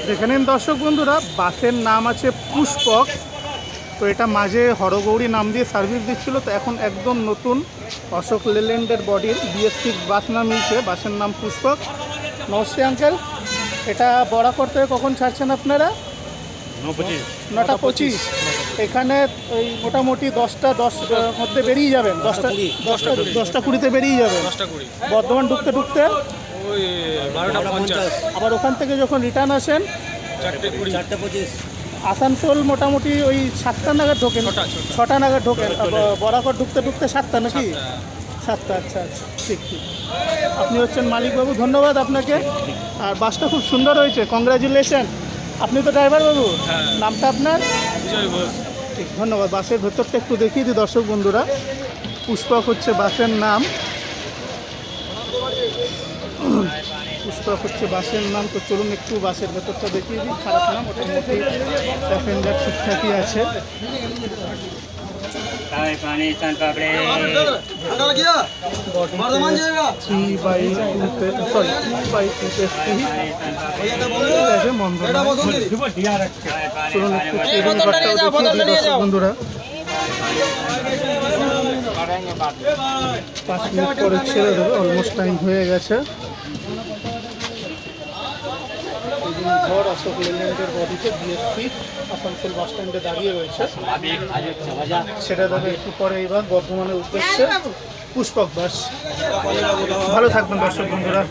দেখে নিন দর্শক বন্ধুরা, বাসের নাম আছে পুষ্পক। তো এটা মাঝে হরগৌরী নাম দিয়ে সার্ভিস দিচ্ছিল, তো এখন একদম নতুন অশোক লেল্যান্ডের বডির BS6 বাস নামিয়েছে। বাসের নাম পুষ্পক। নমস্তে আঙ্কেল, এটা বরাকর থেকে কখন ছাড়ছেন আপনারা? 9:25। এখানে ওই মোটামুটি 10 মধ্যে বেরিয়ে যাবেন, 10টা 20-তে বেরিয়ে যাবেন। বর্ধমান ঢুকতে ঢুকতে ওই 12:50। আবার ওখান থেকে যখন রিটার্ন আসেন 4:25। আসানসোল মোটামুটি ওই 7টা নাগাদ ঢোকেন, 6টা নাগাদ ঢোকেন। বরাকর ঢুকতে ঢুকতে 7টা নাকি? 7টা। আচ্ছা আচ্ছা, ঠিক ঠিক। আপনি হচ্ছেন মালিকবাবু, ধন্যবাদ আপনাকে। আর বাসটা খুব সুন্দর হয়েছে, কংগ্রাচুলেশন। আপনি তো ড্রাইভার বাবু? নামটা আপনার? ঠিক, ধন্যবাদ। বাসের ভেতরটা একটু দেখিয়ে দিই দর্শক বন্ধুরা। পুষ্পক হচ্ছে বাসের নাম, পুষ্পক হচ্ছে বাসের নাম। তো চলুন একটু বাসের ভেতরটা দেখিয়ে দিই। খারাপ না, মোটামুটি প্যাসেঞ্জার ঠিকঠাকই আছে। বন্ধুরা 5 মিনিট পরে ছেড়ে দেবে, অলমোস্ট টাইম হয়ে গেছে। ঘর অশোক লেল্যান্ডের বডিতে BS6 আসানসোল বাস স্ট্যান্ডে দাঁড়িয়ে রয়েছে। ছেড়ে দেবে একটু পরে এবার বর্ধমানের উদ্দেশ্যে পুষ্পক বাস। ভালো থাকবেন দর্শক বন্ধুরা।